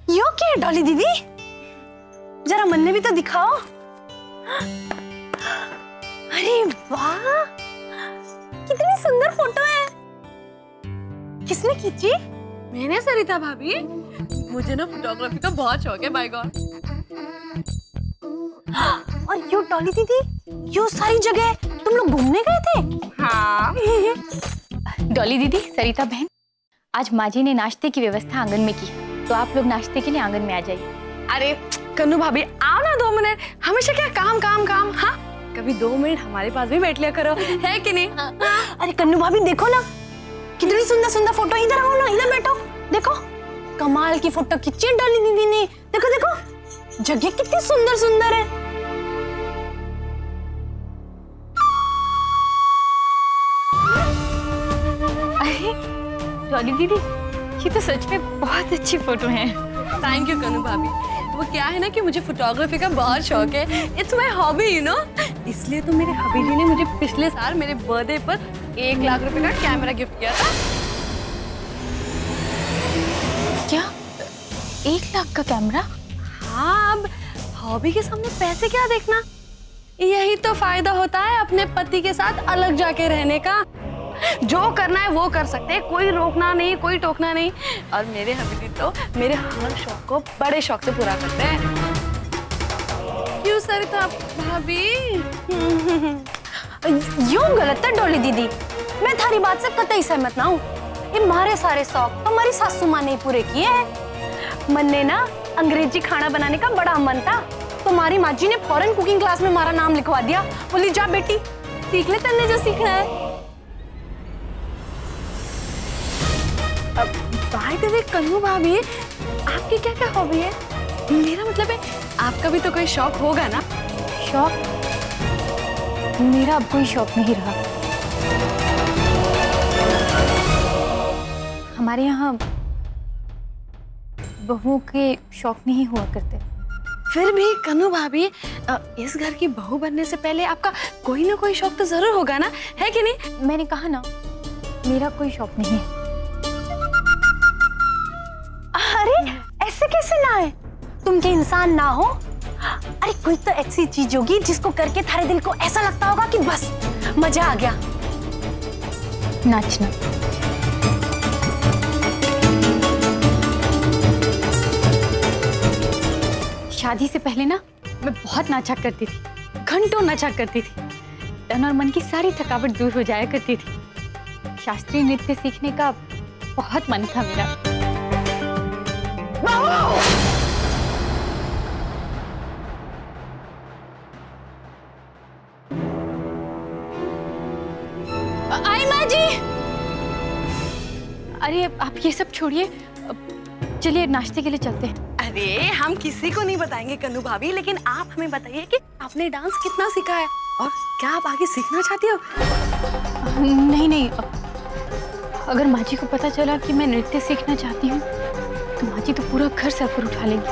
यो क्या है डॉली दीदी, जरा मन ने भी तो दिखाओ। अरे वाह, कितनी सुंदर फोटो है। किसने खींची? मैंने सरिता भाभी, मुझे ना फोटोग्राफी का बहुत शौक है। By God. और यो डॉली दीदी, यो सारी जगह तुम लोग घूमने गए थे? हाँ। डॉली दीदी, सरिता बहन, आज माँ जी ने नाश्ते की व्यवस्था आंगन में की, तो आप लोग नाश्ते के लिए आंगन में आ जाइए। अरे कन्नू भाभी, आओ ना 2 मिनट। हमेशा क्या काम काम काम। हाँ, कभी 2 मिनट हमारे पास भी बैठ लिया करो, है कि नहीं? अरे कन्नू भाभी देखो ना, कितनी सुंदर सुंदर फोटो। इधर आओ ना, इधर बैठो। देखो कमाल की फोटो खींची डॉली दीदी ने। देखो देखो, जगह कितनी सुंदर सुंदर है। अरे डॉली दीदी, ये तो सच में बहुत अच्छी फोटो है। थैंक यू कन्नू भाभी। वो क्या है ना कि मुझे फोटोग्राफी का बहुत शौक है। It's my hobby, you know. इसलिए तो मेरे हबी जी ने मुझे पिछले साल मेरे बर्थडे पर 1 लाख रुपए का कैमरा गिफ्ट किया था। क्या 1 लाख का कैमरा? हाँ, अब हॉबी के सामने पैसे क्या देखना। यही तो फायदा होता है अपने पति के साथ अलग जाके रहने का। जो करना है वो कर सकते हैं, कोई रोकना नहीं, कोई टोकना नहीं। और मेरे हबीबी तो मेरे हर शौक को बड़े शौक से पूरा करते हैं। क्यों सरिता भाभी? यूं गलत है डॉली दीदी, मैं थारी बात से कतई सहमत ना हूँ। ये मारे सारे शौक तो हमारी सासू माँ ने पूरे किए हैं। मन ने ना अंग्रेजी खाना बनाने का बड़ा मन था, तो हमारी माँ जी ने फॉरेन कुकिंग क्लास में हमारा नाम लिखवा दिया। बोली जा बेटी, सीख ले तन्ने जो सीखना है। बाय द वे कन्नू भाभी, आपकी क्या क्या हॉबी है? मेरा मतलब है आपका भी तो कोई शौक होगा ना? शौक? मेरा अब कोई शौक नहीं रहा। हमारे यहाँ बहुओं के शौक नहीं हुआ करते। फिर भी कन्नू भाभी, इस घर की बहू बनने से पहले आपका कोई ना कोई शौक तो जरूर होगा ना, है कि नहीं? मैंने कहा ना, मेरा कोई शौक नहीं है। अरे ऐसे कैसे ना है? तुम के इंसान ना हो? अरे कोई तो ऐसी चीज होगी जिसको करके थारे दिल को ऐसा लगता होगा कि बस मजा आ गया। नाचना। शादी से पहले ना मैं बहुत नाचा करती थी, घंटों नाचा करती थी। तन और मन की सारी थकावट दूर हो जाया करती थी। शास्त्रीय नृत्य सीखने का बहुत मन था मेरा। आई माँ जी। अरे आप ये सब छोड़िए, चलिए नाश्ते के लिए चलते हैं। अरे हम किसी को नहीं बताएंगे कन्नू भाभी, लेकिन आप हमें बताइए कि आपने डांस कितना सीखा है और क्या आप आगे सीखना चाहती हो? नहीं नहीं, अगर माँ जी को पता चला कि मैं नृत्य सीखना चाहती हूँ तो माँ जी तो पूरा घर सर पर उठा लेंगी।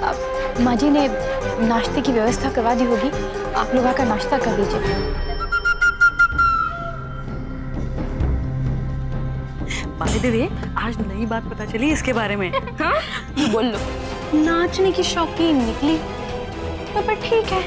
अब माँ जी ने नाश्ते की व्यवस्था करवा दी होगी, आप लोग आकर नाश्ता कर लीजिए। बाय द वे, आज नई बात पता चली इसके बारे में। हाँ? बोल लो। नाचने की शौकीन निकली तो पर ठीक है,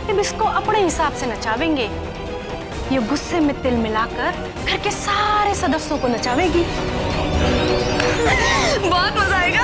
अब इसको अपने हिसाब से नचावेंगे। ये गुस्से में तिल मिलाकर घर के सारे सदस्यों को नचावेगी। बहुत मजा आएगा।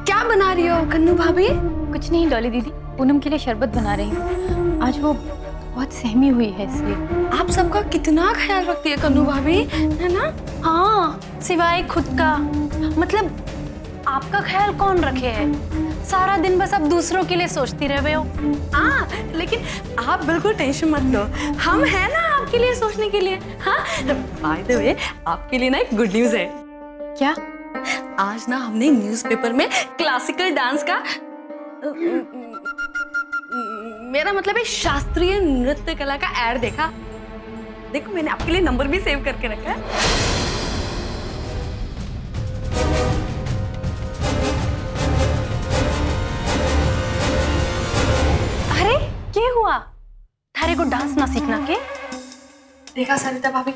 क्या बना रही हो कन्नू भाभी? कुछ नहीं डॉली दीदी, पूनम के लिए शरबत बना रही हूँ। आज वो बहुत सहमी हुई है इसलिए। आप सबका कितना ख्याल रखती है कन्नू भाभी, है ना? हाँ, सिवाय खुद का। मतलब आपका ख्याल कौन रखे है? सारा दिन बस आप दूसरों के लिए सोचती रहे हो। हाँ, लेकिन आप बिल्कुल टेंशन मत लो, हम हैं ना आपके लिए सोचने के लिए। हाँ, बाय द वे, आपके लिए ना एक गुड न्यूज है। क्या? आज ना हमने न्यूज़पेपर में क्लासिकल डांस का, मेरा मतलब है शास्त्रीय नृत्य कला का एड देखा। देखो मैंने आपके लिए नंबर भी सेव करके रखा है। अरे क्या हुआ? थारे को डांस ना सीखना के? देखा सरिता भाभी,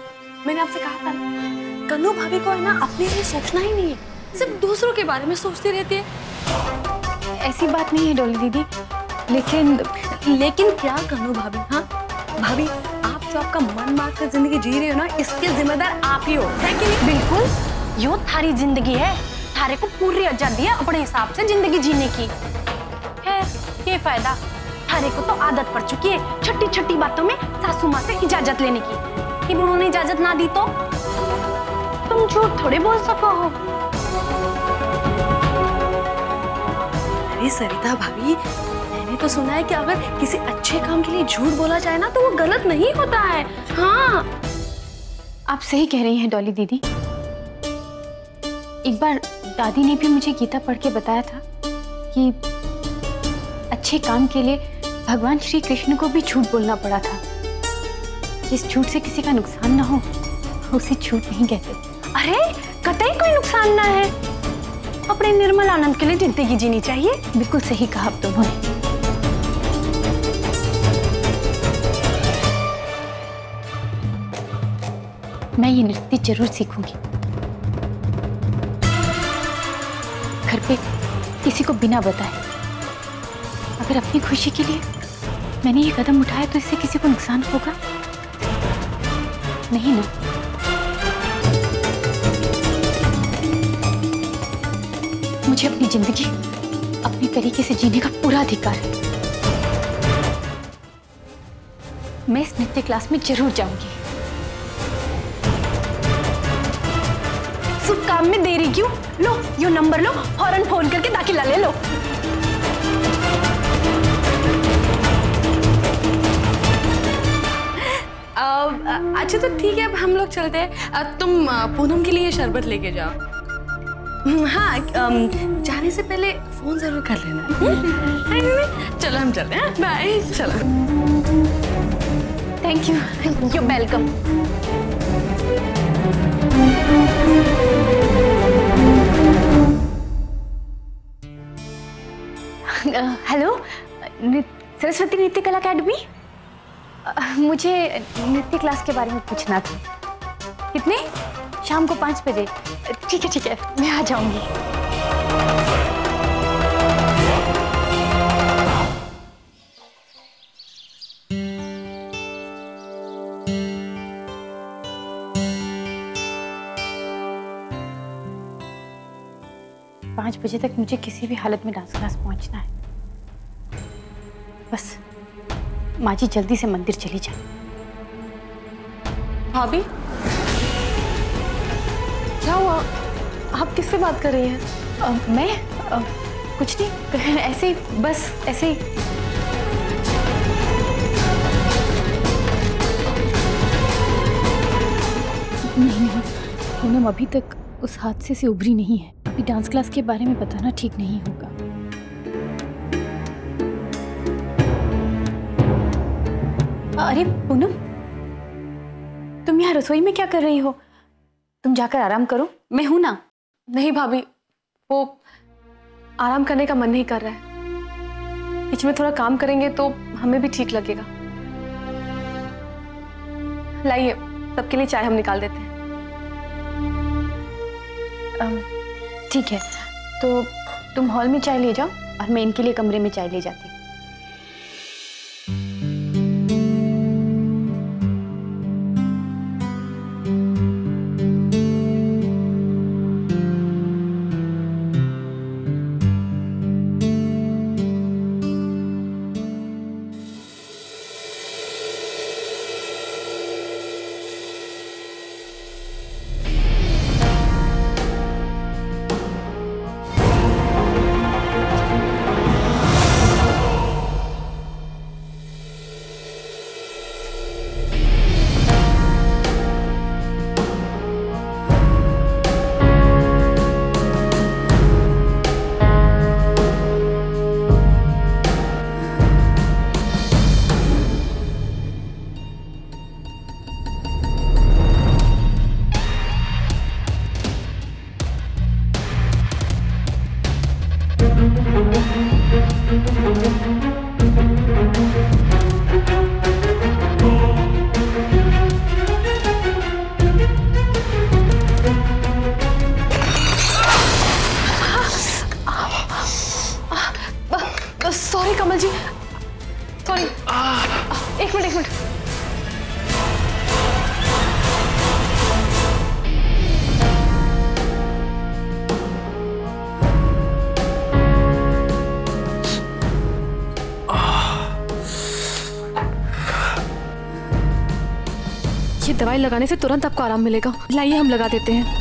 मैंने आपसे कहा था ना, कन्नू भाभी को है ना अपने लिए सोचना ही नहीं है, सिर्फ दूसरों के बारे में सोचती रहती है। ऐसी बात नहीं है डॉली दीदी, लेकिन क्या कन्नू भाभी? हाँ भाभी, आप जो आपका मन मार कर जिंदगी जी रहे हो ना, इसके जिम्मेदार आप ही हो, है कि नहीं? बिल्कुल, यो थारी जिंदगी है। थारे को पूरी आजादी है अपने हिसाब से जिंदगी जीने की। है ये फायदा? थारे को तो आदत पड़ चुकी है छोटी छोटी बातों में सासू माँ से इजाजत लेने की। कि उन्होंने इजाजत ना दी तो तुम झूठ थोड़े बोल सको हो। अरे सरिता भाभी, मैंने तो सुना है कि अगर किसी अच्छे काम के लिए झूठ बोला जाए ना, तो वो गलत नहीं होता है। हाँ, आप सही कह रही हैं डॉली दीदी। एक बार दादी ने भी मुझे गीता पढ़ के बताया था कि अच्छे काम के लिए भगवान श्री कृष्ण को भी झूठ बोलना पड़ा था। जिस झूठ से किसी का नुकसान ना हो, उसे झूठ नहीं कहते। अरे कतई कोई नुकसान ना है, अपने निर्मल आनंद के लिए जिंदगी जीनी चाहिए। बिल्कुल सही कहा आप दोनों ने। मैं ये नृत्य जरूर सीखूंगी। घर पे किसी को बिना बताए। अगर अपनी खुशी के लिए मैंने ये कदम उठाया तो इससे किसी को नुकसान होगा नहीं ना? मुझे अपनी जिंदगी अपने तरीके से जीने का पूरा अधिकार है। मैं इस नृत्य क्लास में जरूर जाऊंगी। शुभ काम में देरी क्यों? लो यो नंबर लो, फौरन फोन करके दाखिला ले लो। अच्छा तो ठीक है, अब हम लोग चलते हैं। तुम पूनम के लिए शरबत लेके जाओ। हाँ, जाने से पहले फोन जरूर कर लेना। चलो हम चलते हैं, बाय। चलो, thank you, you welcome. Hello, Saraswati नृत्य कला अकेडमी। मुझे नृत्य क्लास के बारे में पूछना था। कितने? शाम को 5 बजे। ठीक है, मैं आ जाऊंगी। पाँच बजे तक मुझे किसी भी हालत में डांस क्लास पहुंचना है। बस माँ जी जल्दी से मंदिर चली जाए। भाभी, क्या हुआ? आप किससे बात कर रही हैं? मैं कुछ नहीं, ऐसे ही, बस ऐसे ही। नहीं, पूनम अभी तक उस हादसे से उभरी नहीं है। अभी डांस क्लास के बारे में बताना ठीक नहीं होगा। अरे पूनम, तुम यहाँ रसोई में क्या कर रही हो? तुम जाकर आराम करो, मैं हूं ना। नहीं भाभी, वो आराम करने का मन नहीं कर रहा है। बीच में थोड़ा काम करेंगे तो हमें भी ठीक लगेगा। लाइए, सबके लिए चाय हम निकाल देते हैं। ठीक है, तो तुम हॉल में चाय ले जाओ और मैं इनके लिए कमरे में चाय ले जाती हूँ। ये दवाई लगाने से तुरंत आपको आराम मिलेगा। लाइए हम लगा देते हैं।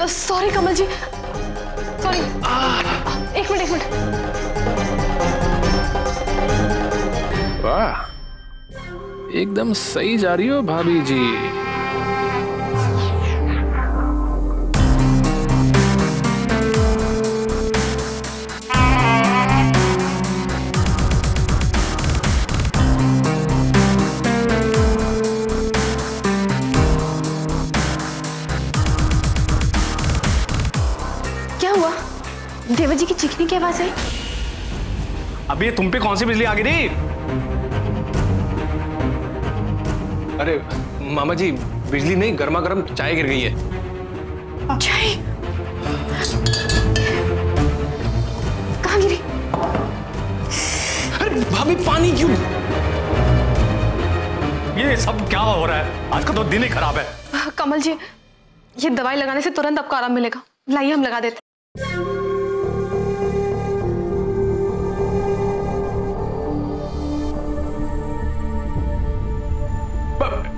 सॉरी कमल जी, सॉरी। एक मिनट। वाह, एकदम सही जा रही हो भाभी जी। देवा जी की चीखने की आवाज है। अब ये तुम पे कौन सी बिजली आ गई? अरे मामा जी, बिजली नहीं, गर्मा गर्म चाय गिर गई है। चाय कहाँ गिरी? अरे भाभी, पानी क्यों? ये सब क्या हो रहा है? आज का तो दिन ही खराब है। कमल जी, ये दवाई लगाने से तुरंत आपको आराम मिलेगा। लाइए हम लगा देते हैं।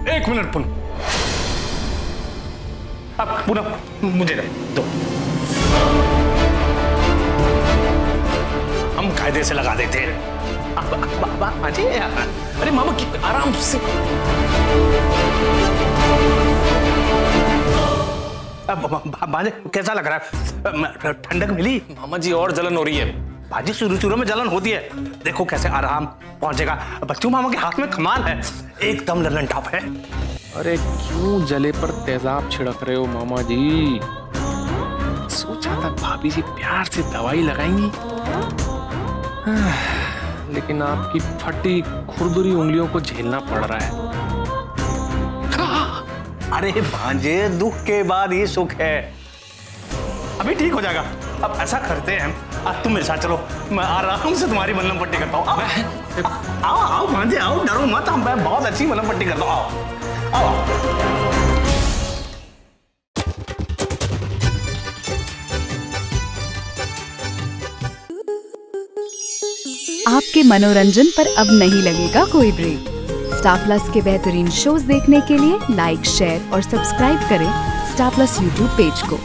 एक मिनट पुनः, अब पुनः मुझे दो, हम कायदे से लगा देते हैं। अरे मामा, आराम से। बाजे, कैसा लग रहा है? ठंडक मिली? मामा जी, और जलन हो रही है। बाजी, शुरू में जलन होती है, देखो कैसे आराम पहुंचेगा। बच्चू मामा के हाथ में कमाल है, एकदम ललन टॉप है। अरे क्यों जले पर तेजाब छिड़क रहे हो मामा जी? सोचा था भाभी जी प्यार से दवाई लगाएंगी, लेकिन आपकी फटी खुरदुरी उंगलियों को झेलना पड़ रहा है। अरे भांजे, दुख के बाद ही सुख है। अभी ठीक हो जाएगा। अब ऐसा करते हैं, अब तुम मेरे साथ चलो, मैं आराम से तुम्हारी मलहम पट्टी करता हूँ। आओ भांजे, आओ, डरो मत, मैं बहुत अच्छी मलहम पट्टी करता हूँ। आओ। आपके मनोरंजन पर अब नहीं लगेगा कोई ब्रेक। स्टार प्लस के बेहतरीन शोज देखने के लिए लाइक, शेयर और सब्सक्राइब करें स्टार प्लस यूट्यूब पेज को।